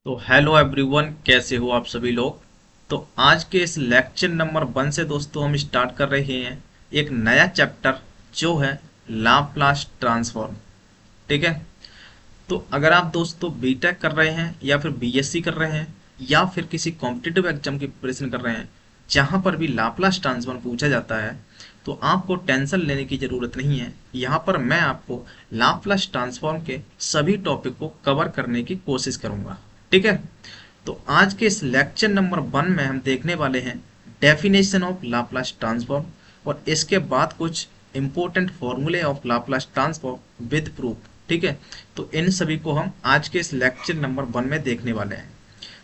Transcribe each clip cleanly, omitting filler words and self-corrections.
तो hello everyone, कैसे हो आप सभी लोग। तो आज के इस लेक्चर नंबर 1 से दोस्तों हम स्टार्ट कर रहे हैं एक नया चैप्टर जो है लाप्लास ट्रांसफॉर्म। ठीक है। तो अगर आप दोस्तों बीटेक कर रहे हैं या फिर बीएससी कर रहे हैं या फिर किसी कॉम्पिटिटिव एग्जाम की प्रिपरेशन कर रहे हैं जहां पर भी लाप्लास ट्रांसफॉर्म पूछा जाता है, तो आपको टेंशन लेने की ज़रूरत नहीं है। यहाँ पर मैं आपको लाप्लास ट्रांसफॉर्म के सभी टॉपिक को कवर करने की कोशिश करूँगा। ठीक है। तो आज के इस लेक्चर नंबर 1 में हम देखने वाले हैं डेफिनेशन ऑफ लाप्लास ट्रांसफॉर्म, और इसके बाद कुछ इंपॉर्टेंट फॉर्मूले of Laplace transform with proof. ठीक है। तो इन सभी को हम आज के इस लेक्चर नंबर 1 में देखने वाले हैं।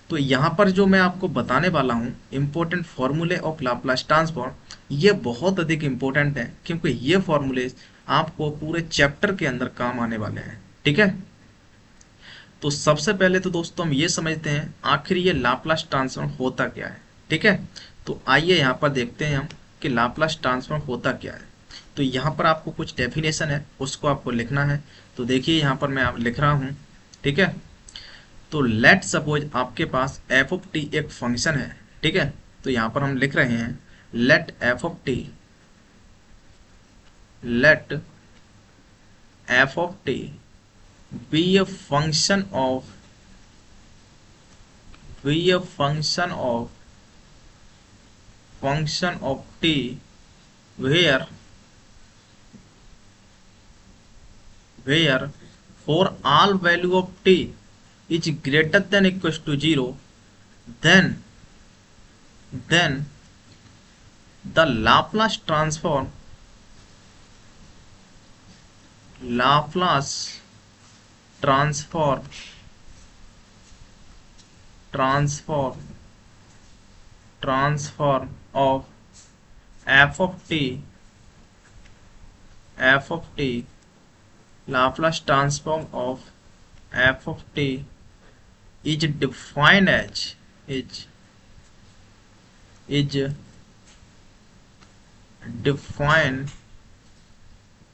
तो यहाँ पर जो मैं आपको बताने वाला हूँ इम्पोर्टेंट फॉर्मूले ऑफ लाप्लास ट्रांसफॉर्म, ये बहुत अधिक इम्पोर्टेंट है क्योंकि ये फॉर्मूले आपको पूरे चैप्टर के अंदर काम आने वाले हैं। ठीक है। तो सबसे पहले तो दोस्तों हम ये समझते हैं आखिर ये लाप्लास ट्रांसफॉर्म होता क्या है। ठीक है। तो आइए यहाँ पर देखते हैं हम कि लाप्लास ट्रांसफॉर्म होता क्या है। तो यहाँ पर आपको कुछ डेफिनेशन है, उसको आपको लिखना है। तो देखिए यहाँ पर मैं आप लिख रहा हूँ। ठीक है। तो लेट सपोज आपके पास एफ ऑफ टी एक फंक्शन है। ठीक है। तो यहाँ पर हम लिख रहे हैं let f of t, let f of t be a function of t where for all value of t is greater than equals to 0, then the Laplace transform transform transform of f of t Laplace transform of f of t is defined as is defined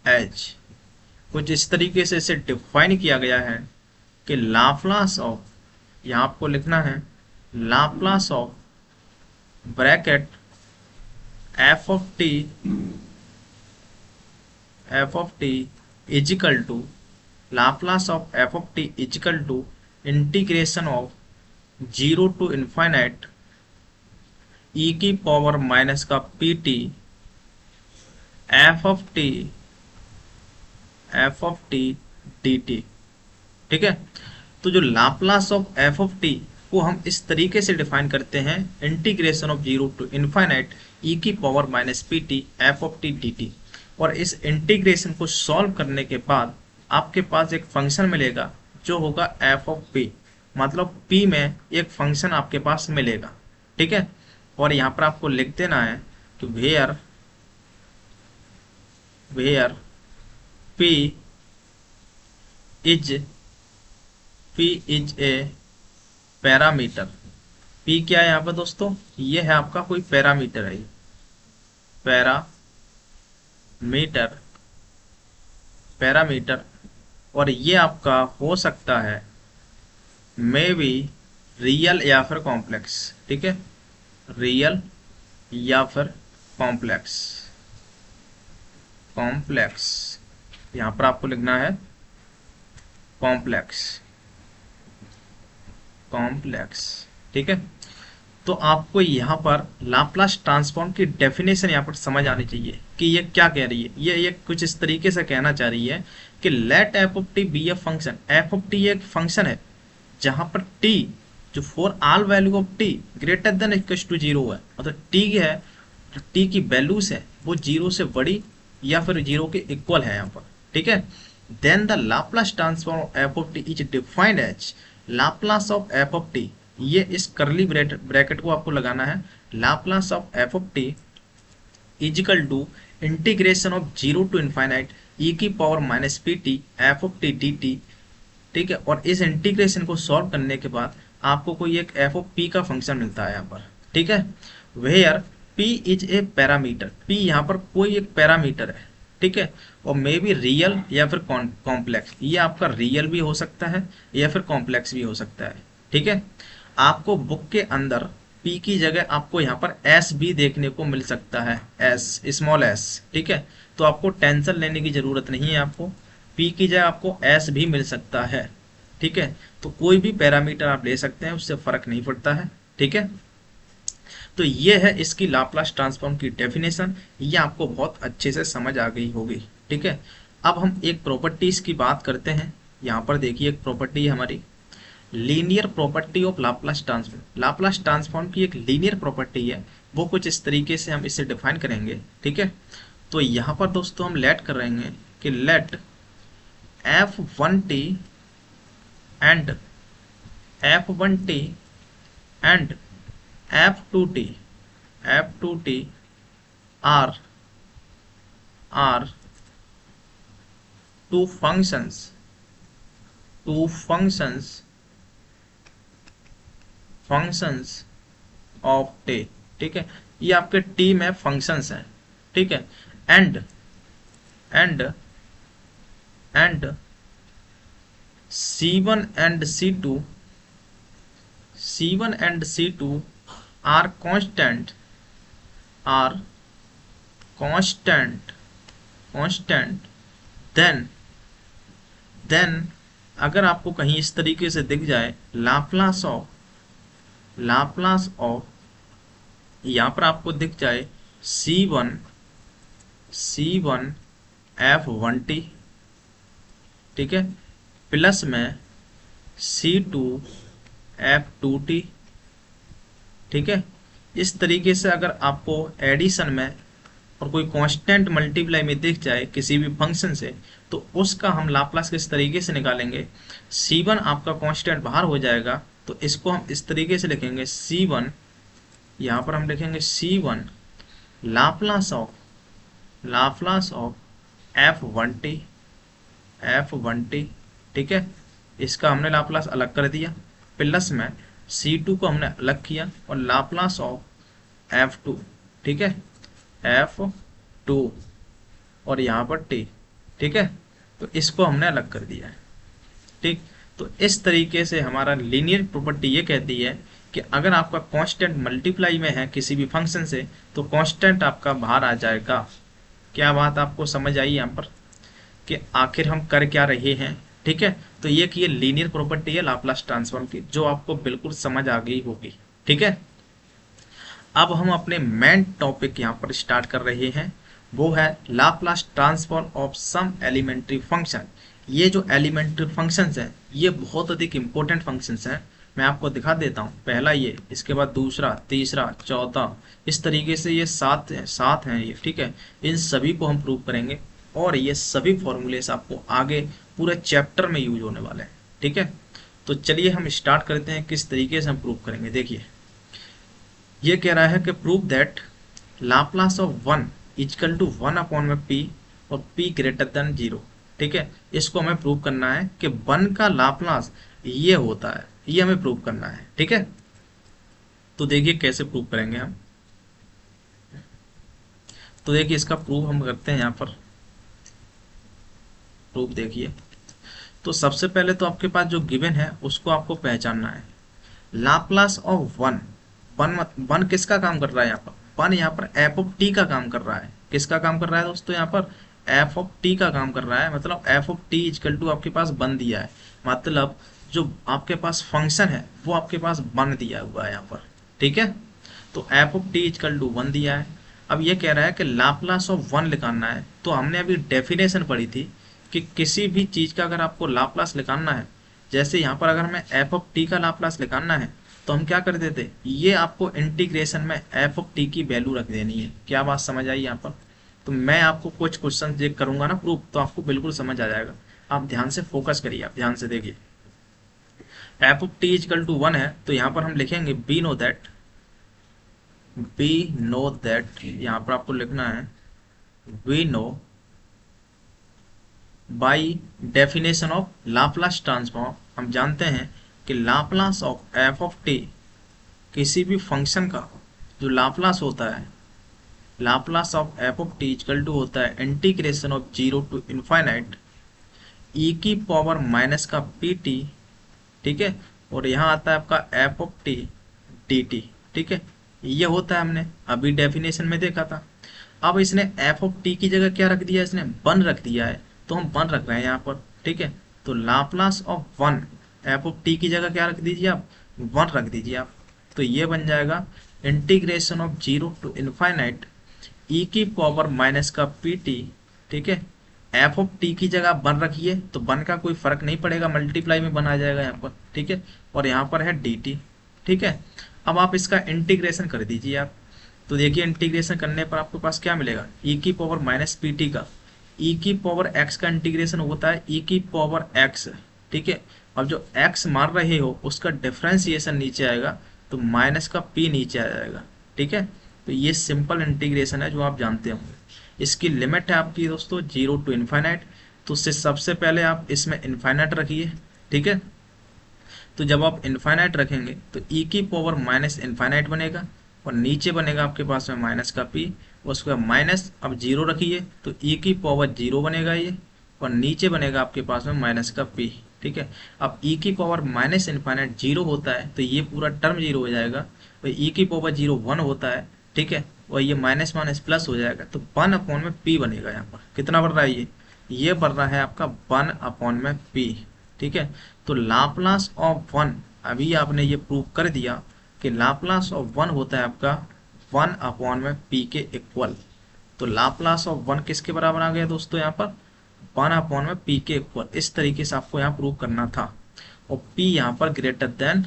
as कुछ इस तरीके से इसे define किया गया है कि Laplace of, यहाँ आपको लिखना है Laplace of bracket F of T is equal to Laplace of F of T is equal to integration of 0 to infinite E की पावर माइनस का P T F of T D T. ठीक है। तो जो Laplace of F of T को हम इस तरीके से डिफाइन करते हैं integration of 0 to infinite E की power minus P T F of T D T. और इस इंटीग्रेशन को सॉल्व करने के बाद आपके पास एक फंक्शन मिलेगा जो होगा एफ ऑफ पी, मतलब पी में एक फंक्शन आपके पास मिलेगा। ठीक है। और यहाँ पर आपको लिख देना है कि where p is a parameter. P क्या है यहाँ पर दोस्तों, ये है आपका कोई पैरामीटर है, पैरामीटर पैरामीटर और ये आपका हो सकता है मे बी रियल या फिर कॉम्प्लेक्स। ठीक है। रियल या फिर कॉम्प्लेक्स कॉम्प्लेक्स यहाँ पर आपको लिखना है कॉम्प्लेक्स कॉम्प्लेक्स। ठीक है। तो आपको यहाँ पर लाप्लास ट्रांसफॉर्म की डेफिनेशन यहाँ पर समझ आनी चाहिए कि ये क्या कह रही है। ये कुछ इस तरीके से कहना चाह रही है कि let f of t be a function. F of t एक फंक्शन है जहां पर टी जो for all value of t greater than equals to 0 है, मतलब टी है, टी की वैल्यूज है वो 0 से बड़ी या फिर 0 के इक्वल है यहाँ पर। ठीक है। Then the Laplace transform of F of T is defined as Laplace of F of T. ये इस करली ब्रैकेट को आपको लगाना है, Laplace of F of T is equal to integration of 0 to infinite E की power minus P T F of T D T. ठीक है। और इस इंटीग्रेशन को सॉल्व करने के बाद आपको कोई एक एफ ऑफ पी का फंक्शन मिलता है यहाँ पर। ठीक है। Where p is a parameter, p यहाँ पर कोई एक पैरामीटर है। ठीक है। और मे बी रियल या फिर कॉम्प्लेक्स, ये आपका रियल भी हो सकता है या फिर कॉम्प्लेक्स भी हो सकता है। ठीक है। आपको बुक के अंदर पी की जगह आपको यहाँ पर एस भी देखने को मिल सकता है, एस, स्मॉल एस। ठीक है, तो आपको टेंशन लेने की जरूरत नहीं है, आपको पी की जगह आपको एस भी मिल सकता है। ठीक है, तो कोई भी पैरामीटर आप ले सकते हैं, उससे फर्क नहीं पड़ता है। ठीक है, तो ये है इसकी लाप्लास ट्रांसफॉर्म की डेफिनेशन, ये आपको बहुत अच्छे से समझ आ गई होगी। ठीक है, अब हम एक प्रॉपर्टीज की बात करते हैं। यहाँ पर देखिए एक प्रॉपर्टी है हमारी, linear property of Laplace transform. Laplace transform की एक लीनियर प्रॉपर्टी है, वो कुछ इस तरीके से हम इसे डिफाइन करेंगे। ठीक है, तो यहाँ पर दोस्तों हम लेट कर रहे हैं कि let f1t and f1t and f2t are two functions of t। ठीक है, ये आपके t में फंक्शंस हैं। ठीक है, and c1 and c2 are constant then अगर आपको कहीं इस तरीके से दिख जाए लाप्लास ऑफ यहाँ पर आपको दिख जाए c1 f1t, ठीक है, प्लस में c2 f2t। ठीक है, इस तरीके से अगर आपको एडिशन में और कोई कांस्टेंट मल्टीप्लाई में दिख जाए किसी भी फंक्शन से, तो उसका हम लाप्लास किस तरीके से निकालेंगे। c1 आपका कांस्टेंट बाहर हो जाएगा, तो इसको हम इस तरीके से लिखेंगे c1, यहाँ पर हम लिखेंगे c1 लाप्लास ऑफ f1t। ठीक है, इसका हमने लाप्लास अलग कर दिया, प्लस में c2 को हमने अलग किया और लाप्लास ऑफ f2। ठीक है, f2 और यहाँ पर t। ठीक है, तो इसको हमने अलग कर दिया है। ठीक, तो इस तरीके से हमारा लीनियर प्रॉपर्टी ये कहती है कि अगर आपका कांस्टेंट मल्टीप्लाई में है किसी भी फंक्शन से, तो कांस्टेंट आपका बाहर आ जाएगा। क्या बात आपको समझ आई यहाँ पर कि आखिर हम कर क्या रहे हैं। ठीक है, तो ये कि ये लीनियर प्रॉपर्टी है लाप्लास ट्रांसफॉर्म की, जो आपको बिल्कुल समझ आ गई होगी। ठीक है, अब हम अपने मेन टॉपिक यहाँ पर स्टार्ट कर रहे हैं, वो है Laplace transform of some elementary function. ये जो एलिमेंट्री फंक्शंस हैं ये बहुत अधिक इंपॉर्टेंट फंक्शंस हैं। मैं आपको दिखा देता हूँ, पहला ये, इसके बाद दूसरा, तीसरा, चौथा, इस तरीके से ये सात हैं ये। ठीक है, इन सभी को हम प्रूव करेंगे और ये सभी फॉर्मूलेस आपको आगे पूरे चैप्टर में यूज होने वाले हैं। ठीक है, तो चलिए हम स्टार्ट करते हैं किस तरीके से हम प्रूव करेंगे। देखिए, ये कह रहा है कि prove that Laplace of 1 equal to 1 upon में p और p ग्रेटर देन 0। ठीक है, इसको हमें प्रूव करना है कि 1 का लाप्लास ये होता है, ये हमें प्रूव करना है। ठीक है, तो देखिए कैसे प्रूव करेंगे हम। तो देखिए इसका प्रूव हम करते हैं यहाँ पर। प्रूफ देखिए, तो सबसे पहले तो आपके पास जो गिवन है उसको आपको पहचानना है। लाप्लास ऑफ 1 किसका काम कर रहा है यहाँ पर, 1 यहाँ पर एफ ऑफ टी का काम कर रहा है। किसका काम कर रहा है दोस्तों, यहाँ पर एफ ऑफ टी का काम कर रहा है। मतलब f of T equal to आपके पास 1 दिया है, मतलब जो आपके पास फंक्शन है वो आपके पास 1 दिया हुआ है यहाँ पर। ठीक है, तो f of T equal to 1 दिया है। अब ये कह रहा है कि लाप्लास ऑफ 1 निकालना है। तो हमने अभी डेफिनेशन पढ़ी थी कि किसी भी चीज़ का अगर आपको लाप्लास निकालना है, जैसे यहाँ पर अगर हमें एफ ऑफ टी का लाप्लास निकालना है तो हम क्या कर देते, ये आपको इंटीग्रेशन में एफ ऑफ टी की वैल्यू रख देनी है। क्या बात समझ आई यहाँ पर। तो मैं आपको कुछ क्वेश्चन चेक करूंगा ना प्रूफ, तो आपको बिल्कुल समझ आ जाएगा। आप ध्यान से फोकस करिए, आप ध्यान से देखिए। F of T equal to 1 है, तो यहाँ पर हम लिखेंगे बी नो दैट, यहाँ पर आपको लिखना है we know by definition of Laplace transform. हम जानते हैं कि Laplace of F of t, किसी भी फंक्शन का जो लाप्लास होता है, Laplace of F of T equal to होता है इंटीग्रेशन ऑफ 0 टू इनफाइनाइट ई की पावर माइनस का पी टी। ठीक है, और यहाँ आता है आपका f of T D T. ठीक है, ये होता है, हमने अभी डेफिनेशन में देखा था। अब इसने एफ ऑफ टी की जगह क्या रख दिया, इसने वन रख दिया है, तो हम वन रख रहे हैं यहाँ पर। ठीक है, तो Laplace of one, F of T की जगह क्या रख दीजिए आप, वन रख दीजिए आप। तो ये बन जाएगा integration of zero to infinite ई की पावर माइनस का पी टी। ठीक है, एफ ऑफ टी की जगह वन रखिए तो वन का कोई फर्क नहीं पड़ेगा, मल्टीप्लाई में बन आ जाएगा यहाँ पर। ठीक है, और यहाँ पर है डी टी। ठीक है, अब आप इसका इंटीग्रेशन कर दीजिए आप। तो देखिए इंटीग्रेशन करने पर आपके पास क्या मिलेगा, ई की पावर माइनस पी टी का ई की पावर एक्स का इंटीग्रेशन होता है ई की पावर एक्स। ठीक है, अब जो एक्स मार रहे हो उसका डिफ्रेंसिएशन नीचे आएगा, तो माइनस का पी नीचे आ जाएगा। ठीक है, तो ये सिंपल इंटीग्रेशन है जो आप जानते होंगे। इसकी लिमिट है आपकी दोस्तों जीरो टू इन्फाइनाइट, तो उससे सबसे पहले आप इसमें इन्फाइनाइट रखिए। ठीक है, तो जब आप इन्फाइनाइट रखेंगे तो ई की पावर माइनस इन्फाइनाइट बनेगा, और नीचे बनेगा आपके पास में माइनस का पी, उसके बाद माइनस अब जीरो रखिए तो ई की पावर जीरो बनेगा ये, और नीचे बनेगा आपके पास में माइनस का पी। ठीक है, अब ई की पावर माइनस इन्फाइनाइट जीरो होता है तो ये पूरा टर्म जीरो हो जाएगा, और ई की पावर जीरो वन होता है। ठीक है, और ये माइनस माइनस प्लस हो जाएगा, तो वन अपॉन में पी बनेगा। यहाँ पर कितना बढ़ रहा है, ये बढ़ रहा है आपका वन अपॉन में पी। ठीक है, तो लाप्लास ऑफ वन, अभी आपने ये प्रूव कर दिया कि लाप्लास ऑफ वन होता है आपका वन अपॉन में पी के इक्वल। तो लाप्लास ऑफ वन किसके बराबर आ गया दोस्तों, यहाँ पर वन अपॉन में पी के इक्वल। इस तरीके से आपको यहाँ प्रूव करना था, और पी यहाँ पर ग्रेटर देन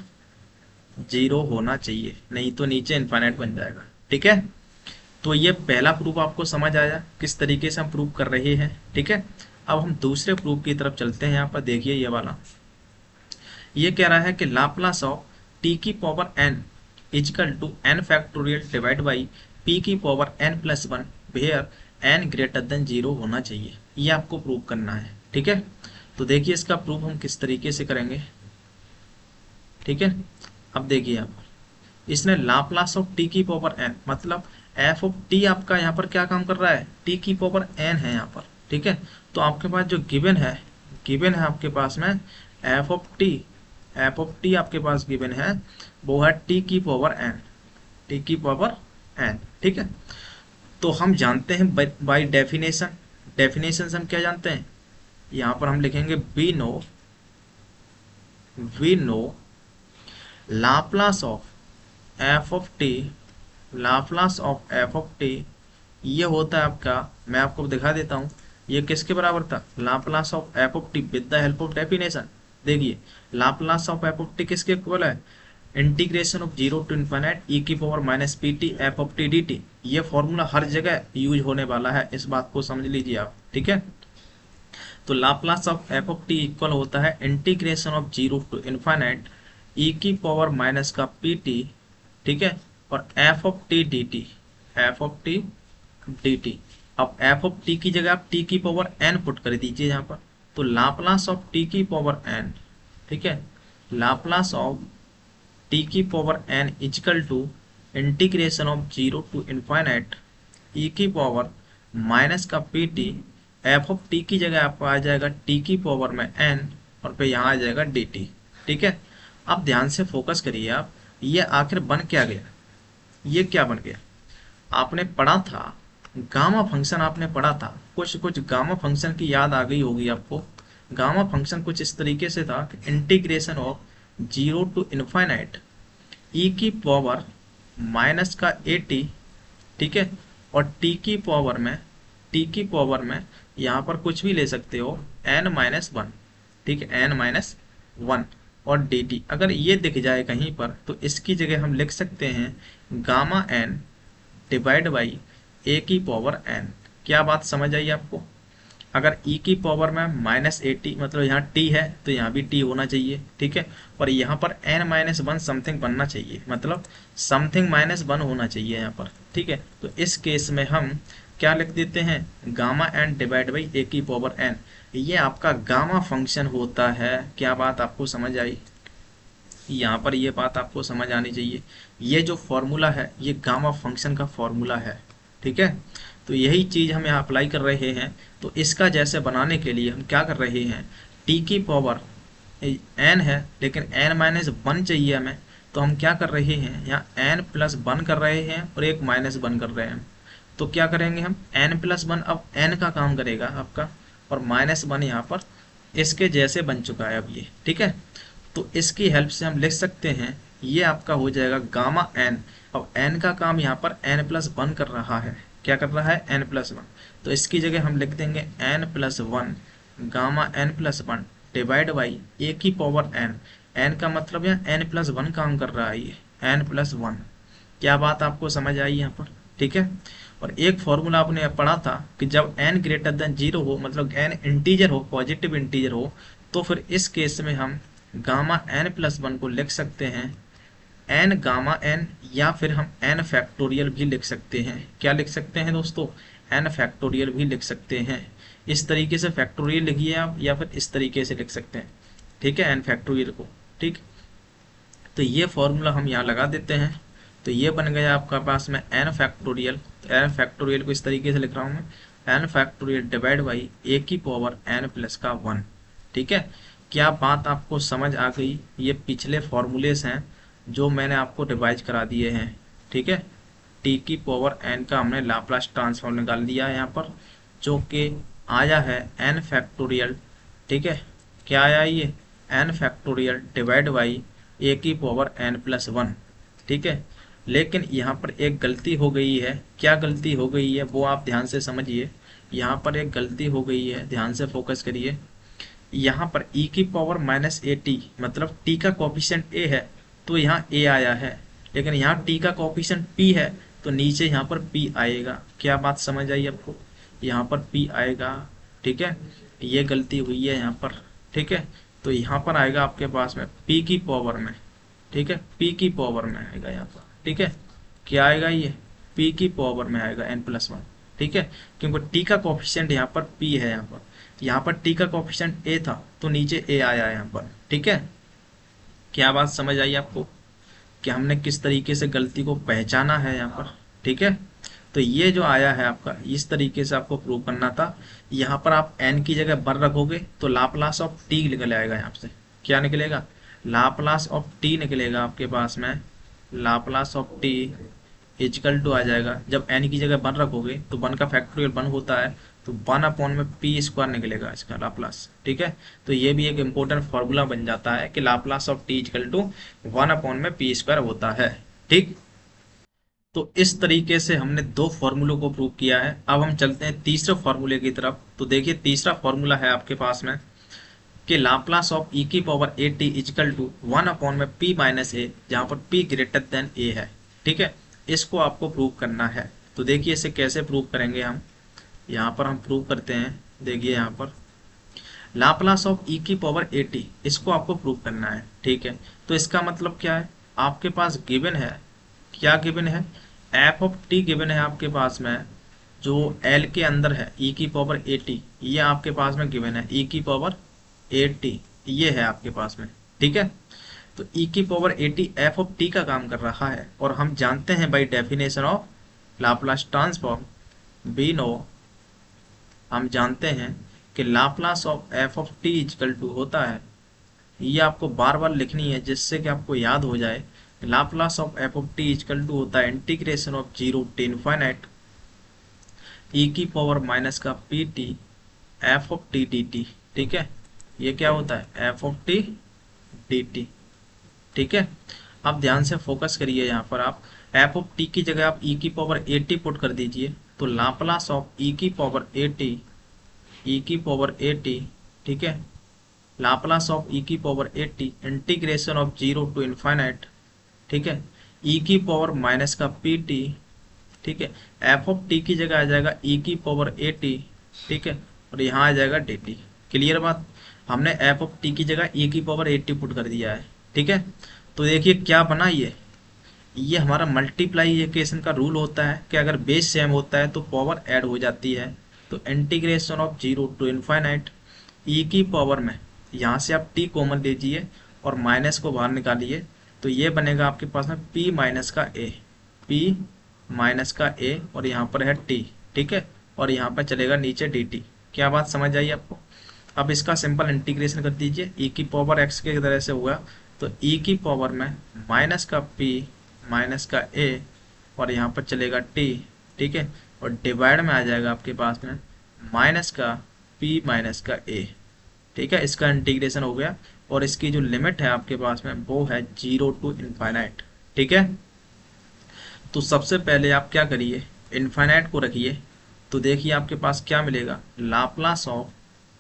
जीरो होना चाहिए, नहीं तो नीचे इनफाइनाइट बन जाएगा। ठीक है, तो ये पहला प्रूफ आपको समझ आया किस तरीके से हम प्रूव कर रहे हैं। ठीक है, अब हम दूसरे प्रूफ की तरफ चलते हैं। यहाँ पर देखिए ये वाला, ये कह रहा है कि लाप्लास ऑफ टी की power N is equal to N factorial divide by P की power N plus one where N greater than zero होना चाहिए, ये आपको प्रूव करना है। ठीक है, तो देखिए इसका प्रूफ हम किस तरीके से करेंगे। ठीक है, अब देखिए आप, इसने लाप्लास ऑफ टी की पावर एन, मतलब एफ ऑफ टी आपका यहाँ पर क्या काम कर रहा है, टी की पावर एन है यहाँ पर। ठीक है, तो आपके पास जो गिवन है, गिवन है आपके पास में F of T, F of T आपके पास गिवन है वो है टी की पावर एन, टी की पावर एन। ठीक है, तो हम जानते हैं बाय डेफिनेशन, डेफिनेशन से हम क्या जानते हैं, यहाँ पर हम लिखेंगे we know Laplace of F of t, Laplace of F of T ये होता है आपका, मैं आपको दिखा देता हूँ ये किसके बराबर था, Laplace of F of T with the help of definition. देखिए Laplace of F of T किसके इक्वल है, integration of zero to infinite E की power minus P T F of T D T. ये formula हर जगह use होने वाला है, इस बात को समझ लीजिए आप। ठीक है, तो Laplace of F of T equal होता है integration of zero to infinite E की पावर माइनस का पी टी। ठीक है, और F of T D T, F of T D T. अब एफ ऑफ टी की जगह आप टी की पावर एन पुट कर दीजिए यहाँ पर, तो लाप्लास ऑफ टी की पावर एन। ठीक है, लाप्लास ऑफ टी की power N is equal to integration of zero to infinite E की पावर माइनस का P T, F of T की जगह आपको आ जाएगा टी की पावर में एन, और फिर यहाँ आ जाएगा डी टी। ठीक है, अब ध्यान से फोकस करिए आप, ये आखिर बन क्या गया, ये क्या बन गया, आपने पढ़ा था गामा फंक्शन, आपने पढ़ा था कुछ गामा फंक्शन की याद आ गई होगी आपको। गामा फंक्शन कुछ इस तरीके से था कि integration of zero to infinite ई की पावर माइनस का ए टी। ठीक है, और टी की पावर में, टी की पावर में यहाँ पर कुछ भी ले सकते हो एन माइनस वन। ठीक है, एन माइनस वन, और डी टी अगर ये दिख जाए कहीं पर तो इसकी जगह हम लिख सकते हैं gamma N divide by A की पावर एन। क्या बात समझ आई आपको, अगर ई की पावर में माइनस ए टी, मतलब यहाँ टी है तो यहाँ भी टी होना चाहिए। ठीक है, और यहाँ पर एन माइनस वन समथिंग बनना चाहिए, मतलब समथिंग माइनस वन होना चाहिए यहाँ पर। ठीक है, तो इस केस में हम क्या लिख देते हैं, gamma N divide by A की पावर एन, ये आपका गामा फंक्शन होता है। क्या बात आपको समझ आई, यहाँ पर ये बात आपको समझ आनी चाहिए, ये जो फॉर्मूला है ये गामा फंक्शन का फॉर्मूला है। ठीक है, तो यही चीज हम यहाँ अप्लाई कर रहे हैं। तो इसका जैसे बनाने के लिए हम क्या कर रहे हैं, टी की पावर एन है, लेकिन एन माइनस वन चाहिए हमें, तो हम क्या कर रहे हैं, यहाँ एन प्लस वन कर रहे हैं और एक माइनस वन कर रहे हैं। तो क्या करेंगे हम, एन प्लस वन अब एन का काम करेगा आपका, और माइनस वन यहाँ पर इसके जैसे बन चुका है अब ये, ठीक है। तो इसकी हेल्प से हम लिख सकते हैं, ये आपका हो जाएगा गामा एन। अब एन का काम यहाँ पर एन प्लस वन कर रहा है, क्या कर रहा है, एन प्लस वन। तो इसकी जगह हम लिख देंगे N plus one gamma N plus one divide by A की पावर एन। एन का मतलब यहाँ एन प्लस वन काम कर रहा है, ये एन प्लस वन। क्या बात आपको समझ आई यहाँ पर, ठीक है। और एक फॉर्मूला आपने पढ़ा था कि जब n ग्रेटर देन जीरो हो, मतलब n इंटीजर हो, पॉजिटिव इंटीजर हो, तो फिर इस केस में हम गामा n प्लस वन को लिख सकते हैं n गामा n, या फिर हम n फैक्टोरियल भी लिख सकते हैं। क्या लिख सकते हैं दोस्तों, n फैक्टोरियल भी लिख सकते हैं। इस तरीके से फैक्टोरियल लिखिए आप, या फिर इस तरीके से लिख सकते हैं, ठीक है, n फैक्टोरियल को, ठीक। तो ये फॉर्मूला हम यहाँ लगा देते हैं, तो ये बन गया आपका पास में n फैक्टोरियल। तो n फैक्टोरियल को इस तरीके से लिख रहा हूँ मैं, n factorial divide by A की पावर n प्लस का वन, ठीक है। क्या बात आपको समझ आ गई, ये पिछले फॉर्मूलेस हैं जो मैंने आपको रिवाइज करा दिए हैं, ठीक है। t की पावर n का हमने लाप्लास ट्रांसफॉर्म निकाल दिया है यहाँ पर, जो कि आया है n फैक्टोरियल, ठीक है। क्या आया ये, n factorial divide by A की पावर n प्लस वन, ठीक है। लेकिन यहाँ पर एक गलती हो गई है, क्या गलती हो गई है वो आप ध्यान से समझिए। यहाँ पर एक गलती हो गई है, ध्यान से फोकस करिए। यहाँ पर e की पावर माइनस ए टी, मतलब t का कोफिशिएंट a है तो यहाँ a आया है, लेकिन यहाँ t का कोफिशिएंट p है तो नीचे यहाँ पर p आएगा। क्या बात समझ आई आपको, यहाँ पर p आएगा, ठीक है। ये गलती हुई है यहाँ पर, ठीक है। तो यहाँ पर आएगा आपके पास में p की पावर में, ठीक है, p की पावर में आएगा यहाँ पर, ठीक है। क्या आएगा ये, p की पावर में आएगा n प्लस वन, ठीक है। क्योंकि t का कोफिशिएंट यहाँ पर p है, यहाँ पर t का कोफिशिएंट a था तो नीचे a आया यहाँ पर, ठीक है। क्या बात समझ आई आपको कि हमने किस तरीके से गलती को पहचाना है यहाँ पर, ठीक है। तो ये जो आया है आपका, इस तरीके से आपको प्रूव करना था। यहाँ पर आप n की जगह बर रखोगे तो लाप्लास ऑफ t निकल आएगा, यहाँ से क्या निकलेगा, लाप्लास ऑफ t निकलेगा आपके पास में, Laplace of t is equal to आ जाएगा, जब n की जगह वन रखोगे तो वन का फैक्टोरियल वन होता है, तो वन अपॉन में पी स्क्वायर निकलेगा इसका लाप्लास, ठीक है। तो ये भी एक इंपॉर्टेंट फॉर्मूला बन जाता है कि Laplace of T is equal to one upon में पी स्क्वायर होता है, ठीक। तो इस तरीके से हमने दो फॉर्मूलों को प्रूव किया है। अब हम चलते हैं तीसरे फॉर्मूले की तरफ। तो देखिए तीसरा फॉर्मूला है आपके पास में कि लाप्लास ऑफ ई की power A t is equal to one upon में पी माइनस ए, जहाँ पर पी ग्रेटर देन ए है, ठीक है। इसको आपको प्रूव करना है। तो देखिए इसे कैसे प्रूव करेंगे हम, यहाँ पर हम प्रूव करते हैं। देखिए यहाँ पर लाप्लास ऑफ ई की पावर ए टी, इसको आपको प्रूव करना है, ठीक है। तो इसका मतलब क्या है, आपके पास गिवन है, क्या गिवन है, एफ ऑफ टी गिवन है आपके पास में, जो एल के अंदर है ई की पावर ए टी, ये आपके पास में गिवन है, ई की पावर ए टी ये है आपके पास में, ठीक है। तो ई की power A T F of t का काम कर रहा है, और हम जानते हैं by definition of Laplace transform, we know, हम जानते हैं कि Laplace of F of T is equal to होता है, ये आपको बार बार लिखनी है जिससे कि आपको याद हो जाए। Laplace of F of T is equal to होता है integration of zero to infinite ई की पावर माइनस का P T F of T D T, ठीक है। ये क्या होता है, F of T D T, ठीक है। अब ध्यान से फोकस करिए, यहाँ पर आप एफ ऑफ टी की जगह आप ई की पावर ए टी पुट कर दीजिए, तो लाप्लास ऑफ ई की पावर ए टी, ई की पावर ए टी, ठीक है, लाप्लास ऑफ ई की power A t integration of zero to infinite, ठीक है, ई की पावर माइनस का पी टी, ठीक है। एफ ऑफ टी की जगह आ जाएगा ई की पावर ए टी, ठीक है, और यहाँ आ जाएगा डी टी। क्लियर बात, हमने एफ ऑफ टी की जगह ई की पावर ए टी पुट कर दिया है, ठीक है। तो देखिए क्या बना, ये हमारा मल्टीप्लाइकेशन का रूल होता है कि अगर बेस सेम होता है तो पावर ऐड हो जाती है। तो integration of zero to infinite ई की पावर में, यहाँ से आप टी कॉमन लीजिए और माइनस को बाहर निकालिए, तो ये बनेगा आपके पास में पी माइनस का ए, पी माइनस का ए, और यहाँ पर है टी, ठीक है, और यहाँ पर चलेगा नीचे डी टी। क्या बात समझ आई आपको। अब इसका सिंपल इंटीग्रेशन कर दीजिए, ई की पावर एक्स के तरह से होगा, तो ई की पावर में माइनस का पी माइनस का ए और यहाँ पर चलेगा टी, ठीक है, और डिवाइड में आ जाएगा आपके पास में माइनस का पी माइनस का ए, ठीक है। इसका इंटीग्रेशन हो गया और इसकी जो लिमिट है आपके पास में वो है 0 टू इनफाइनाइट, ठीक है। तो सबसे पहले आप क्या करिए, इनफाइनाइट को रखिए, तो देखिए आपके पास क्या मिलेगा, लाप्लास ऑफ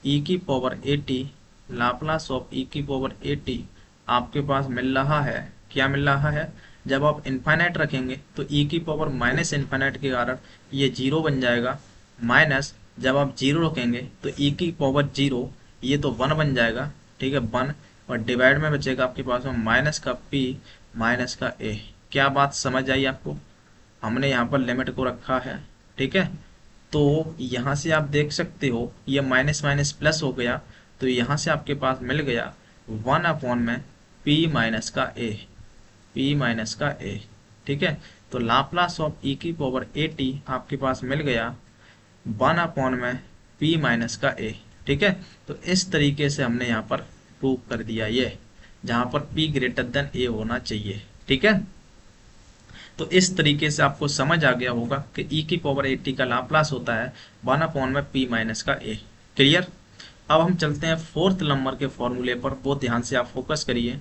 ई की power A T, Laplace of ई की पावर ए टी आपके पास मिल रहा है, क्या मिल रहा है, जब आप इनफाइनाइट रखेंगे तो ई की पावर माइनस इनफाइनाइट के कारण ये जीरो बन जाएगा, माइनस जब आप जीरो रखेंगे तो ई की पावर जीरो, ये तो वन बन जाएगा, ठीक है, वन, और डिवाइड में बचेगा आपके पास में माइनस का पी माइनस का ए। क्या बात समझ आई आपको, हमने यहाँ पर लिमिट को रखा है, ठीक है। तो यहाँ से आप देख सकते हो ये माइनस माइनस प्लस हो गया, तो यहाँ से आपके पास मिल गया 1 में p माइनस का ए, p माइनस का ए, ठीक है। तो लाप्लास ऑफ e की पावर ए टी आपके पास मिल गया 1 में p माइनस का ए, ठीक है। तो इस तरीके से हमने यहाँ पर प्रूव कर दिया ये, जहाँ पर p ग्रेटर देन ए होना चाहिए, ठीक है। तो इस तरीके से आपको समझ आ गया होगा कि e की पावर 80 का लाप्लास होता है 1 में p माइनस का a। क्लियर। अब हम चलते हैं फोर्थ नंबर के फॉर्मूले पर, बहुत ध्यान से आप फोकस करिए।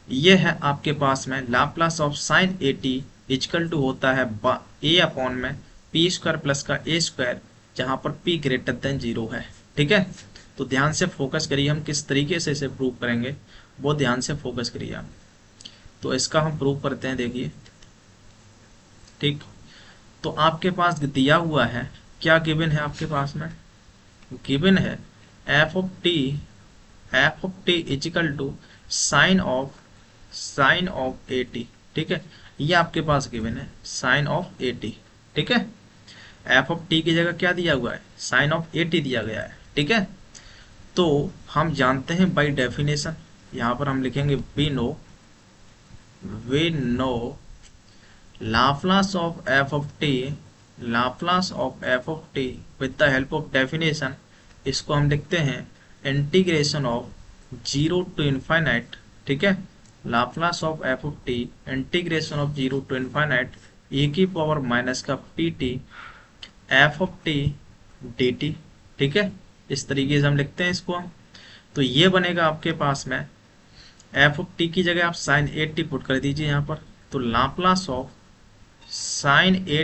ये है आपके पास में Laplace of sine 80 equal to होता है a में पी स्क्वायर प्लस का ए स्क्वायर, जहां पर p ग्रेटर देन 0 है, ठीक है। तो ध्यान से फोकस करिए, हम किस तरीके से इसे प्रूव करेंगे, बहुत ध्यान से फोकस करिए आप। तो इसका हम प्रूव करते हैं, देखिए, ठीक। तो आपके पास दिया हुआ है, क्या गिवन है आपके पास में, गिवन है F of T is equal to sine of a t, ठीक है। ये आपके पास गिवन है साइन ऑफ ए टी, ठीक है। एफ ऑफ टी की जगह क्या दिया हुआ है, साइन ऑफ ए टी दिया गया है, ठीक है। तो हम जानते हैं बाय डेफिनेशन, यहाँ पर हम लिखेंगे we know Laplace of f of t, Laplace of f of t with the help of definition, इसको हम लिखते हैं इंटीग्रेशन ऑफ 0 टू इनफाइनाइट, ठीक है। Laplace of f of t integration of 0 to infinite e की power minus का pt f of t dt, ठीक है। इस तरीके से हम लिखते हैं इसको हम। तो ये बनेगा आपके पास में f of t की जगह आप sin 80 पुट कर दीजिए यहाँ पर, तो Laplace of sine a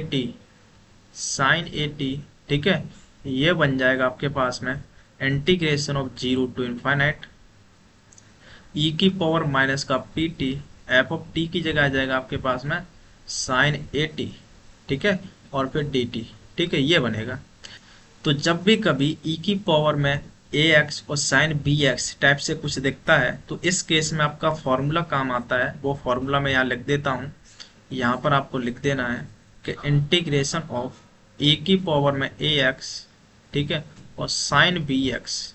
t, ठीक है, ये बन जाएगा आपके पास में इंटीग्रेशन ऑफ 0 टू इनफाइनाइट ई की पावर माइनस का P T, F of T की जगह आ जाएगा आपके पास में साइन ए टी, ठीक है, और फिर डी टी, ठीक है, ये बनेगा। तो जब भी कभी ई की पावर में ए एक्स और साइन बी एक्स टाइप से कुछ दिखता है, तो इस केस में आपका फॉर्मूला काम आता है, वो फॉर्मूला मैं यहाँ लिख देता हूँ। यहाँ पर आपको लिख देना है कि इंटीग्रेशन ऑफ ए की पावर में ए एक्स, ठीक है, और साइन बी एक्स,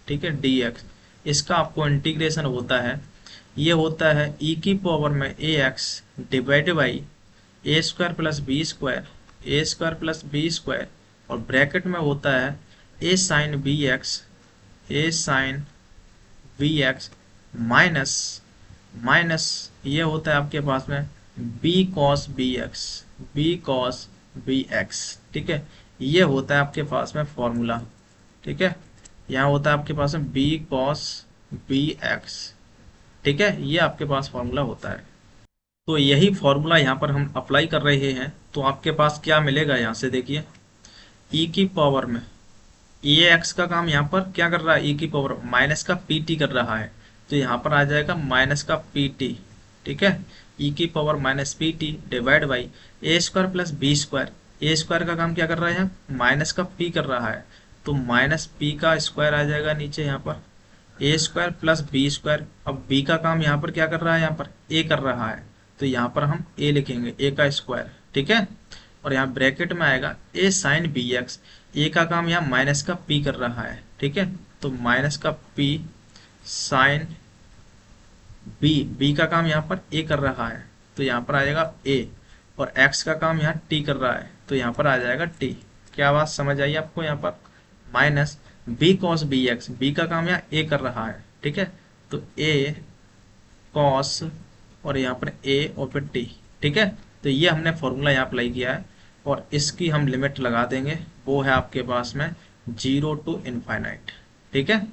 ठीक है, डी एक्स, इसका आपको इंटीग्रेशन होता है, ये होता है ई की पावर में A X divide by A square plus B square, A square plus B square, और ब्रैकेट में होता है A sine B X, A sine B X minus minus ये होता है आपके पास में B cos B x, B cos B X, ठीक है, ये होता है आपके पास में फॉर्मूला, ठीक है। यहाँ होता है आपके पास में बी कॉस बी एक्स, ठीक है, ये आपके पास फॉर्मूला होता है। तो यही फॉर्मूला यहाँ पर हम अप्लाई कर रहे हैं, तो आपके पास क्या मिलेगा, यहाँ से देखिए ई की पावर में ए एक्स का काम यहाँ पर क्या कर रहा है, ई की पावर माइनस का पी टी कर रहा है, तो यहाँ पर आ जाएगा माइनस का पी टी, ठीक है, ई की power minus P t divide by A square plus B square, A square का काम क्या कर रहा है, माइनस का पी कर रहा है, तो माइनस पी का स्क्वायर आ जाएगा नीचे यहाँ पर ए स्क्वायर प्लस बी स्क्वायर। अब बी का काम यहाँ पर क्या कर रहा है, यहाँ पर ए कर रहा है, तो यहाँ पर हम ए लिखेंगे, ए का स्क्वायर, ठीक है, और यहाँ ब्रैकेट में आएगा ए साइन बी एक्स, ए का काम यहाँ माइनस का पी कर रहा है, ठीक है, तो माइनस का पी साइन बी का काम यहाँ पर ए कर रहा है, तो यहाँ पर आ जाएगा ए, और एक्स का काम यहाँ टी कर रहा है, तो यहाँ पर आ जाएगा टी। क्या बात समझ आई आपको, यहाँ पर minus b cos B x, b का काम यहाँ ए कर रहा है, ठीक है, तो ए कॉस और यहाँ पर ए और फिर टी, ठीक है। तो ये हमने फॉर्मूला यहाँ अप्लाई किया है और इसकी हम लिमिट लगा देंगे, वो है आपके पास में 0 टू इनफाइनाइट, ठीक है।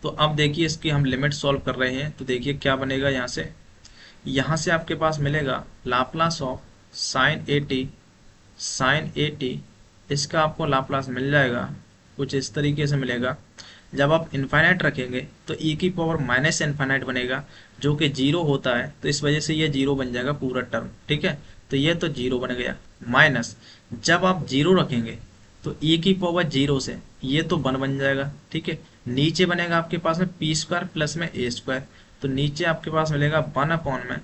तो अब देखिए इसकी हम लिमिट सॉल्व कर रहे हैं, तो देखिए क्या बनेगा यहाँ से आपके पास मिलेगा Laplace of sine a T, इसका आपको लाप्लास मिल जाएगा कुछ इस तरीके से मिलेगा। जब आप इनफाइनाइट रखेंगे तो e की पावर माइनस इनफाइनाइट बनेगा, जो कि जीरो होता है, तो इस वजह से ये जीरो बन जाएगा पूरा टर्म, ठीक है। तो ये तो जीरो बन गया, माइनस जब आप जीरो रखेंगे तो e की पावर जीरो से ये तो वन बन जाएगा, ठीक है। नीचे बनेगा आपके पास में पी स्क्वायर प्लस में ए स्क्वायर, तो नीचे आपके पास मिलेगा 1 में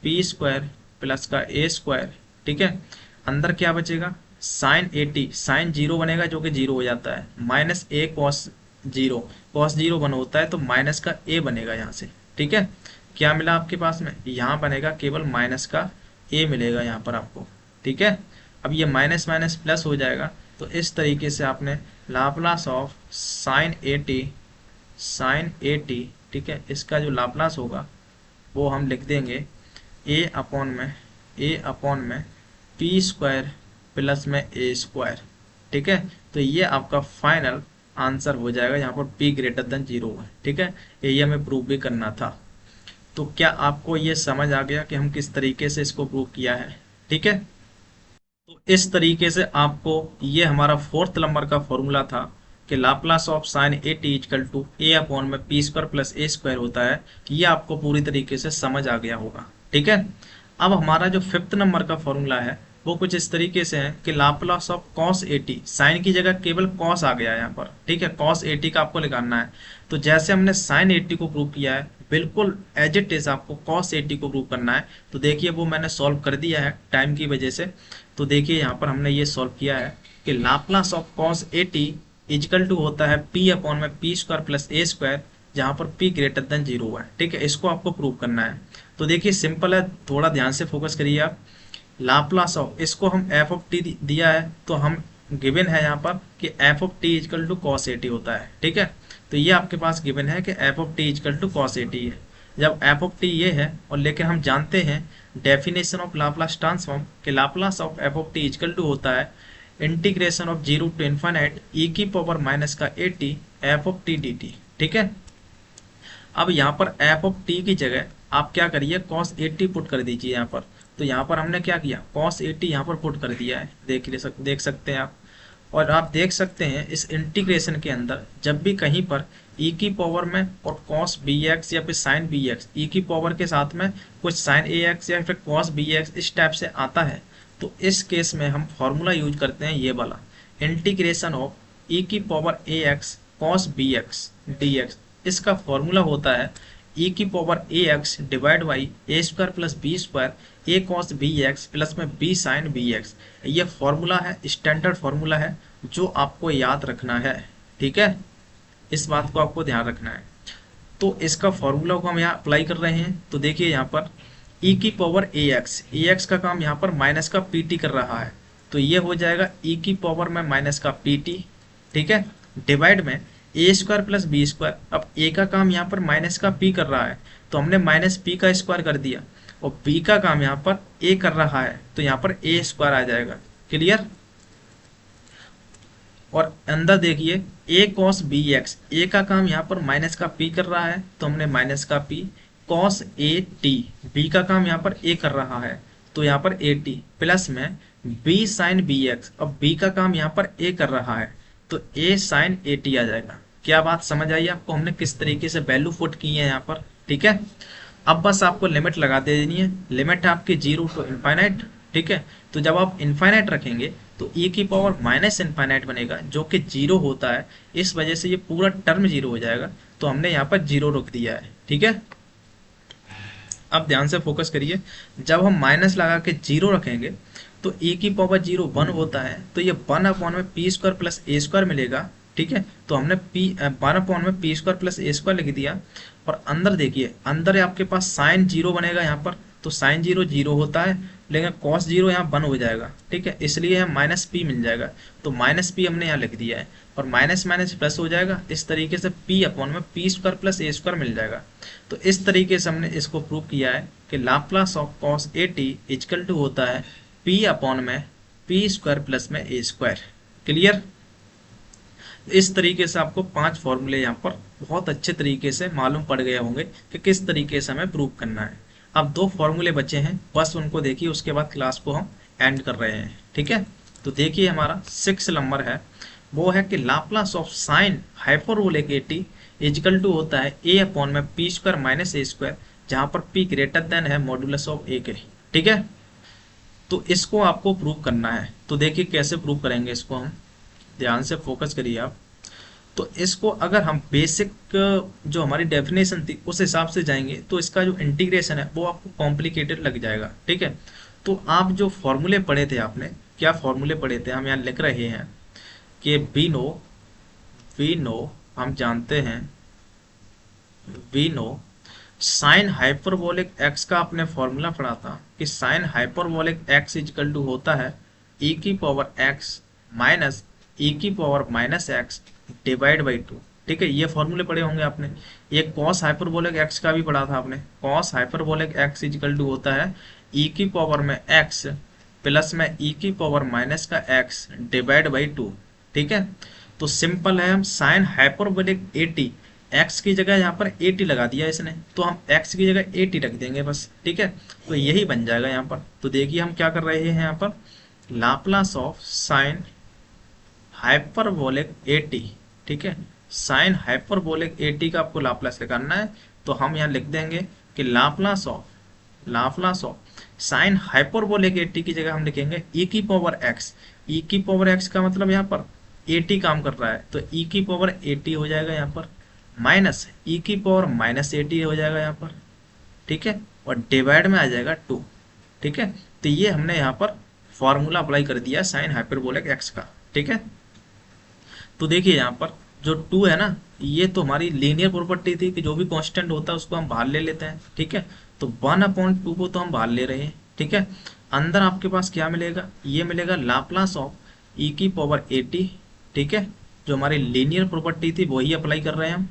पी स्क्वायर प्लस का ए स्क्वायर, ठीक है। अंदर क्या बचेगा, साइन 80, साइन जीरो बनेगा जो कि जीरो हो जाता है, minus A cos zero, cos zero one होता है तो माइनस का ए बनेगा यहाँ से, ठीक है। क्या मिला आपके पास में, यहाँ बनेगा केवल माइनस का ए मिलेगा यहाँ पर आपको, ठीक है। अब ये माइनस माइनस प्लस हो जाएगा, तो इस तरीके से आपने Laplace of sine a t, ठीक है, इसका जो लाप्लास होगा वो हम लिख देंगे ए अपॉन में पी स्क्वायर प्लस में ए स्क्वायर, ठीक है। तो ये आपका फाइनल आंसर हो जाएगा, यहाँ पर p ग्रेटर देन जीरो है, ठीक है। ये हमें प्रूव भी करना था। तो क्या आपको ये समझ आ गया कि हम किस तरीके से इसको प्रूव किया है, ठीक है। तो इस तरीके से आपको ये हमारा फोर्थ नंबर का फॉर्मूला था कि Laplace of sine a t equal to a upon में p square plus a square होता है, ये आपको पूरी तरीके से समझ आ गया होगा, ठीक है। अब हमारा जो फिफ्थ नंबर का फॉर्मूला है वो कुछ इस तरीके से है कि Laplace of cos a t, sine की जगह केवल कॉस आ गया है यहाँ पर, ठीक है, कॉस ए टी का आपको निकालना है। तो जैसे हमने साइन ए टी को प्रूव किया है, बिल्कुल एज इट इज आपको कॉस ए टी को प्रूव करना है। तो देखिए वो मैंने सॉल्व कर दिया है टाइम की वजह से। तो देखिए यहाँ पर हमने ये सॉल्व किया है कि Laplace of cos a t is equal to होता है पी अपॉन में p square plus a square, जहाँ पर p ग्रेटर देन जीरो है, ठीक है। इसको आपको प्रूव करना है। तो देखिए सिंपल है, थोड़ा ध्यान से फोकस करिए आप। लाप्लास ऑफ, इसको हम एफ ऑफ टी दिया है तो हम गिवन है यहाँ पर कि f of T is equal to cos a t होता है, ठीक है। तो ये आपके पास गिवन है कि f of T is equal to cos a t है। जब एफ ऑफ टी ये है और लेकिन हम जानते हैं डेफिनेशन ऑफ लाप्लास ट्रांसफॉर्म कि Laplace of F of T is equal to होता है integration of zero to infinite E की पावर माइनस का A T F of T D T, ठीक है। अब यहाँ पर एफ ऑफ टी की जगह आप क्या करिए, कॉस ए टी पुट कर दीजिए यहाँ पर। तो यहाँ पर हमने क्या किया, कॉस ए टी यहाँ पर पुट कर दिया है, देख सकते हैं आप। और आप देख सकते हैं इस इंटीग्रेशन के अंदर जब भी कहीं पर e की पावर में और cos bx या फिर sin bx, e की पावर के साथ में कुछ sin ax या फिर cos bx इस टाइप से आता है, तो इस केस में हम फॉर्मूला यूज करते हैं ये वाला, इंटीग्रेशन ऑफ e की power ax cos bx dx। इसका फॉर्मूला होता है e की power ax divide by A square plus B square a cos B x plus में बी साइन बी एक्स। ये फॉर्मूला है, स्टैंडर्ड फॉर्मूला है जो आपको याद रखना है, ठीक है। इस बात को आपको ध्यान रखना है। तो इसका फॉर्मूला को हम यहाँ अप्लाई कर रहे हैं। तो देखिए यहाँ पर e की पावर ax का काम यहाँ पर माइनस का pt कर रहा है, तो ये हो जाएगा e की पावर में माइनस का pt, ठीक है, डिवाइड में a square plus B square. अब ए का काम यहाँ पर माइनस का p कर रहा है तो हमने माइनस पी का स्क्वायर कर दिया, और b का काम यहाँ पर a कर रहा है तो यहाँ पर a स्क्वायर आ जाएगा, क्लियर। और अंदर देखिए a cos bx, a का काम यहाँ पर माइनस का p कर रहा है तो हमने माइनस का p cos a t, b का काम यहाँ पर a कर रहा है तो यहाँ पर a t प्लस में b sin bx। अब b का काम यहाँ पर a कर रहा है तो a sin a t आ जाएगा। क्या बात समझ आई आपको, हमने किस तरीके से वैल्यू पुट की है यहाँ पर, ठीक है। अब बस आपको लिमिट लगा देनी है, लिमिट है आपकी 0 टू इनफाइनाइट, ठीक है। तो जब आप इनफाइनाइट रखेंगे तो e की पावर माइनस इनफाइनाइट बनेगा जो कि 0 होता है, इस वजह से ये पूरा टर्म 0 हो जाएगा, तो हमने यहाँ पर 0 रख दिया है, ठीक है। अब ध्यान से फोकस करिए, जब हम माइनस लगा के 0 रखेंगे तो e की पावर 0 1 होता है, तो ये 1 अपॉन में p square plus a square मिलेगा, ठीक है। तो हमने 1 अपॉन में p square plus a square लिख दिया। और अंदर देखिए, अंदर आपके पास साइन 0 बनेगा यहाँ पर तो साइन जीरो जीरो होता है, लेकिन कॉस जीरो यहाँ 1 हो जाएगा, ठीक है, इसलिए यहाँ माइनस पी मिल जाएगा। तो माइनस पी हमने यहाँ लिख दिया है, और माइनस माइनस प्लस हो जाएगा, इस तरीके से पी अपॉन में p square plus a square मिल जाएगा। तो इस तरीके से हमने इसको प्रूव किया है कि Laplace of cos a t equal to होता है पी अपॉन में पी स्क्वायर प्लस में ए स्क्वायर। क्लियर? इस तरीके से आपको 5 फॉर्मूले यहाँ पर बहुत अच्छे तरीके से मालूम पड़ गए होंगे कि किस तरीके से हमें प्रूव करना है। अब 2 फॉर्मूले बचे हैं, बस उनको देखिए, उसके बाद क्लास को हम एंड कर रहे हैं, ठीक है। तो देखिए हमारा 6 नंबर है, वो है कि Laplace of sine hyperbolic a t equal to होता है ए अपॉन में p square minus a square, जहाँ पर पी ग्रेटर देन है मॉड्यूलस ऑफ ए के, ठीक है। तो इसको आपको प्रूव करना है। तो देखिए कैसे प्रूव करेंगे इसको हम, ध्यान से फोकस करिए आप। तो इसको अगर हम बेसिक जो हमारी डेफिनेशन थी उस हिसाब से जाएंगे तो इसका जो इंटीग्रेशन है वो आपको कॉम्प्लिकेटेड लग जाएगा, ठीक है। तो आप जो फॉर्मूले पढ़े थे, आपने क्या फॉर्मूले पढ़े थे, हम यहाँ लिख रहे हैं कि वी नो हम जानते हैं, we know sine hyperbolic x का आपने फॉर्मूला पढ़ा था कि sine hyperbolic x equal to होता है e की पावर एक्स माइनस e की power minus x divide by 2, ठीक है। ये फॉर्मूले पढ़े होंगे आपने। ये कॉस हाइपरबोलिक एक्स का भी पढ़ा था आपने, cos hyperbolic x equal to होता है e की पावर में एक्स प्लस में e की पावर माइनस का एक्स डिवाइड बाई 2, ठीक है। तो सिंपल है, हम sine hyperbolic a t, x की जगह यहाँ पर ए टी लगा दिया इसने, तो हम एक्स की जगह ए टी रख देंगे बस, ठीक है। तो यही बन जाएगा यहाँ पर। तो देखिए हम क्या कर रहे हैं यहाँ पर, Laplace of sine hyperbolic a t, ठीक है। साइन हाइपरबोलिक ए टी का आपको लाप्लास निकालना है, तो हम यहाँ लिख देंगे कि Laplace of sine hyperbolic a T की जगह हम लिखेंगे e की पावर x। e की पावर x का मतलब यहाँ पर ए टी काम कर रहा है, तो e की पावर ए टी हो जाएगा यहाँ पर, माइनस e की पावर माइनस ए टी हो जाएगा यहाँ पर, ठीक है, और डिवाइड में आ जाएगा 2, ठीक है। तो ये हमने यहाँ पर फॉर्मूला अप्लाई कर दिया साइन हाइपरबोलिक एक्स का, ठीक है। तो देखिए यहाँ पर जो 2 है ना, ये तो हमारी लीनियर प्रॉपर्टी थी कि जो भी कांस्टेंट होता है उसको हम बाहर ले लेते हैं, ठीक है। तो 1/2 को तो हम बाहर ले रहे हैं, ठीक है। अंदर आपके पास क्या मिलेगा, ये मिलेगा लाप्लास ऑफ e की पावर ए टी, ठीक है, जो हमारी लीनियर प्रॉपर्टी थी वही अप्लाई कर रहे हैं हम,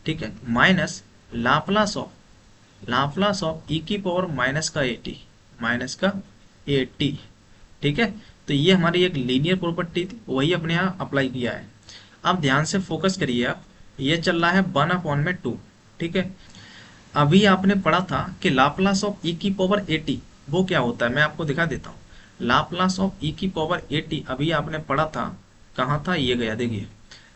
ठीक है, माइनस लाप्लास ऑफ e की पावर माइनस का ए टी, ठीक है। तो ये हमारी एक लीनियर प्रॉपर्टी थी, वही अपने यहाँ अप्लाई किया है। अब ध्यान से फोकस करिए आप, ये चल रहा है 1/2, ठीक है। अभी आपने पढ़ा था कि लाप्लास ऑफ e की पावर ए टी वो क्या होता है, मैं आपको दिखा देता हूँ। लाप्लास ऑफ e की पावर ए टी अभी आपने पढ़ा था, कहाँ था, ये गया, देखिए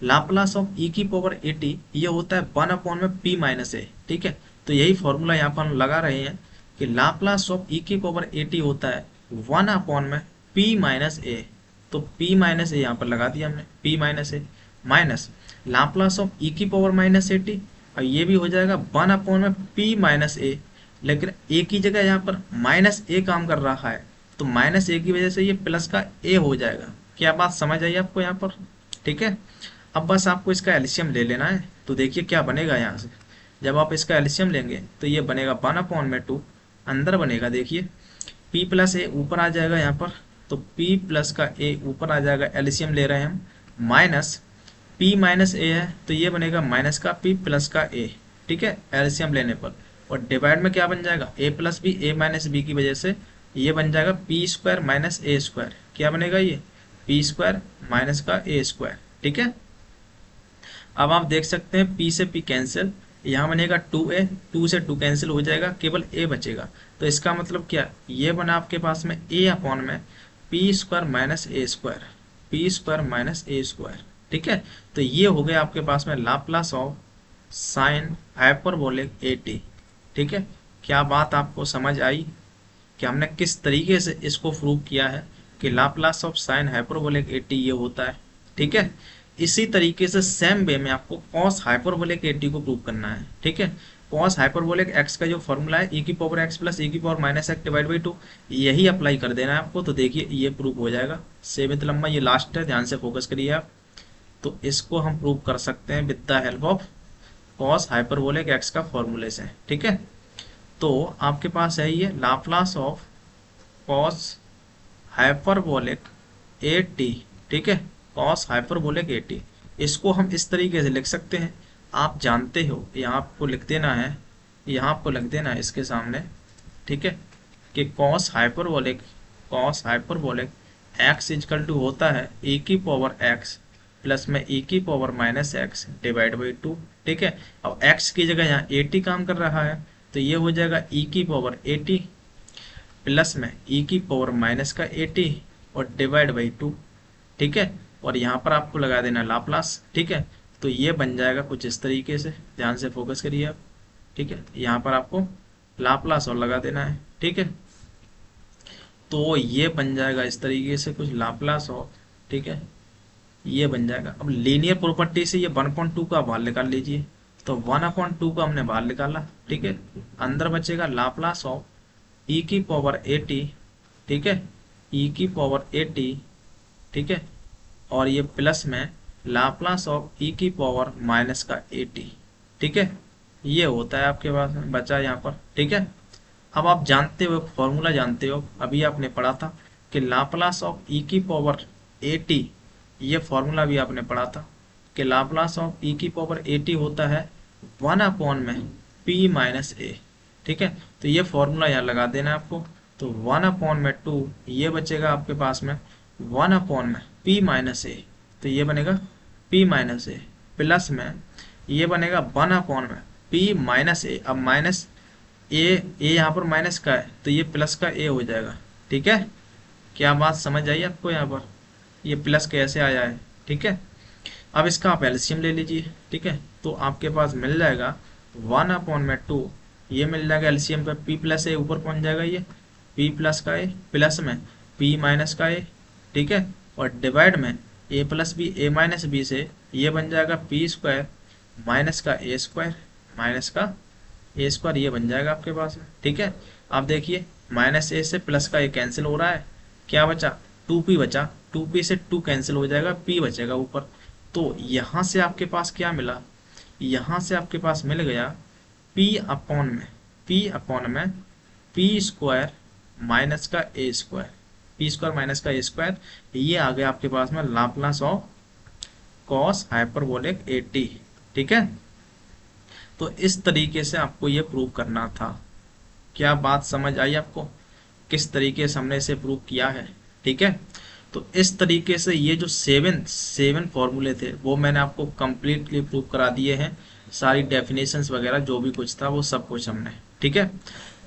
लाप्लास ऑफ e की पावर ए टी ये होता है 1/p माइनस ए, ठीक है। तो यही फॉर्मूला यहाँ पर हम लगा रहे हैं कि लाप्लास ऑफ e की पावर ए टी होता है 1/p माइनस ए। तो p माइनस ए यहाँ पर लगा दिया हमने, p minus A minus Laplace of e की पावर माइनस ए टी, और ये भी हो जाएगा 1/p माइनस ए, लेकिन a की जगह यहाँ पर माइनस ए काम कर रहा है, तो माइनस ए की वजह से ये प्लस का a हो जाएगा। क्या बात समझ आई आपको यहाँ पर, ठीक है। अब बस आपको इसका एलसीएम ले लेना है। तो देखिए क्या बनेगा यहाँ से, जब आप इसका एलसीएम लेंगे तो ये बनेगा 1/2, अंदर बनेगा, देखिए p प्लस ए ऊपर आ जाएगा यहाँ पर, तो p प्लस का a ऊपर आ जाएगा, एलसीएम ले रहे हैं हम, माइनस p माइनस ए है तो ये बनेगा माइनस का p प्लस का a, ठीक है, एलसीएम लेने पर। और डिवाइड में क्या बन जाएगा, a plus b, a minus b की वजह से ये बन जाएगा p square minus a square. क्या बनेगा ये, p स्क्वायर माइनस का a स्क्वायर, ठीक है। अब आप देख सकते हैं p से p कैंसिल, यहाँ बनेगा 2a, 2 से 2 कैंसिल हो जाएगा, केवल a बचेगा। तो इसका मतलब क्या, ये बना आपके पास में a अपॉन में p square minus a square, p square minus a square, ठीक है। तो ये हो गया आपके पास में Laplace of sine hyperbolic a t, ठीक है। क्या बात आपको समझ आई कि हमने किस तरीके से इसको प्रूव किया है कि Laplace of sine hyperbolic a T ये होता है, ठीक है। इसी तरीके से सेम वे में आपको कॉस हाइपरबोलिक ए टी को प्रूव करना है, ठीक है। कॉस हाइपरबोलिक एक्स का जो फॉर्मूला है e की पावर एक्स प्लस e की power minus x divide by 2, यही अप्लाई कर देना है आपको। तो देखिए ये प्रूव हो जाएगा। 7वां लम्बा ये लास्ट है, ध्यान से फोकस करिए आप। तो इसको हम प्रूव कर सकते हैं with the help of cos hyperbolic x का फॉर्मूले से, ठीक है। तो आपके पास है ये Laplace of cos hyperbolic a t, ठीक है, कॉस हाइपरबोलिक ए टी। इसको हम इस तरीके से लिख सकते हैं, आप जानते हो, यहाँ आपको लिख देना है, यहाँ आपको लिख देना है इसके सामने, ठीक है, कि cos hyperbolic x equal to होता है ए की पावर एक्स प्लस में ए की power minus x divide by two, ठीक है। अब एक्स की जगह यहाँ ए टी काम कर रहा है, तो ये हो जाएगा ई की पावर ए टी प्लस में ई की पावर माइनस का ए टी और डिवाइड बाई टू, ठीक है। और यहाँ पर आपको लगा देना लाप्लास, ठीक है। तो ये बन जाएगा कुछ इस तरीके से, ध्यान से फोकस करिए आप, ठीक है। यहाँ पर आपको लाप्लास और लगा देना है, ठीक है। तो ये बन जाएगा इस तरीके से कुछ लाप्लास और, ठीक है, ये बन जाएगा। अब लीनियर प्रॉपर्टी से ये 1/2 का बाहर निकाल लीजिए, तो 1/2 का हमने बाहर निकाला, ठीक है। अंदर बचेगा लाप्लास ऑफ ई की पावर ए टी, ठीक है, ई की पावर ए टी, ठीक है, और ये प्लस में लाप्लास ऑफ ई की पावर माइनस का ए टी, ठीक है। ये होता है आपके पास में बचा यहाँ पर, ठीक है। अब आप जानते हो, फॉर्मूला जानते हो, अभी आपने पढ़ा था कि लाप्लास ऑफ ई की पावर ए टी, ये फॉर्मूला भी आपने पढ़ा था कि लाप्लास ऑफ ई की पावर ए टी होता है 1 में पी माइनस ए, ठीक है। तो ये फॉर्मूला यहाँ लगा देना है आपको, तो 1/2 ये बचेगा आपके पास में 1 में पी माइनस ए, तो ये बनेगा पी माइनस ए प्लस में ये बनेगा 1 में पी माइनस ए। अब माइनस ए यहाँ पर माइनस का है, तो ये प्लस का ए हो जाएगा, ठीक है। क्या बात समझ आई आपको, यहाँ पर ये प्लस कैसे आया है, ठीक है। अब इसका आप एलसीएम ले लीजिए, ठीक है, तो आपके पास मिल जाएगा 1/2, ये मिल जाएगा एलसीएम पे, पी प्लस ए ऊपर पहुंच जाएगा, ये पी प्लस का ए प्लस में पी माइनस का ए, ठीक है, और डिवाइड में ए प्लस बी ए माइनस बी से ये बन जाएगा पी स्क्वायर माइनस का ए स्क्वायर माइनस का ए स्क्वायर, ये बन जाएगा आपके पास में, ठीक है। आप देखिए माइनस ए से प्लस का ए कैंसिल हो रहा है, क्या बचा 2p बचा, 2p से 2 कैंसिल हो जाएगा, p बचेगा ऊपर। तो यहाँ से आपके पास क्या मिला, यहाँ से आपके पास मिल गया p/में p स्क्वायर माइनस का ए स्क्वायर, p स्क्वायर माइनस का ए स्क्वायर, ये आ गया आपके पास में Laplace of cos hyperbolic a t, ठीक है। तो इस तरीके से आपको ये प्रूव करना था। क्या बात समझ आई आपको, किस तरीके से हमने इसे प्रूव किया है, ठीक है। तो इस तरीके से ये जो सेवन फॉर्मूले थे वो मैंने आपको कंप्लीटली प्रूव करा दिए हैं, सारी डेफिनेशंस वगैरह जो भी कुछ था वो सब कुछ हमने, ठीक है।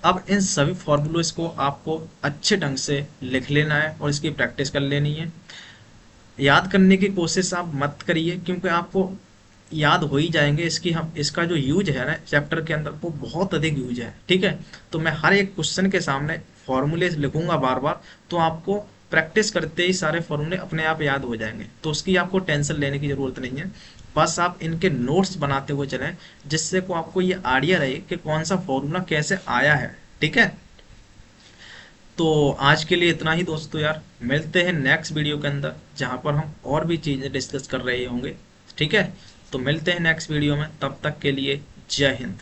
अब इन सभी फॉर्मूलोज को आपको अच्छे ढंग से लिख लेना है और इसकी प्रैक्टिस कर लेनी है। याद करने की कोशिश आप मत करिए, क्योंकि आपको याद हो ही जाएंगे, इसका जो यूज है ना चैप्टर के अंदर वो बहुत अधिक यूज है, ठीक है। तो मैं हर एक क्वेश्चन के सामने फॉर्मूले लिखूंगा बार बार, तो आपको प्रैक्टिस करते ही सारे फॉर्मूले अपने आप याद हो जाएंगे, तो उसकी आपको टेंशन लेने की जरूरत नहीं है। बस आप इनके नोट्स बनाते हुए चलें, जिससे को आपको ये आइडिया रहे कि कौन सा फॉर्मूला कैसे आया है, ठीक है। तो आज के लिए इतना ही दोस्तों यार, मिलते हैं नेक्स्ट वीडियो के अंदर जहां पर हम और भी चीजें डिस्कस कर रहे होंगे, ठीक है। तो मिलते हैं नेक्स्ट वीडियो में, तब तक के लिए जय हिंद।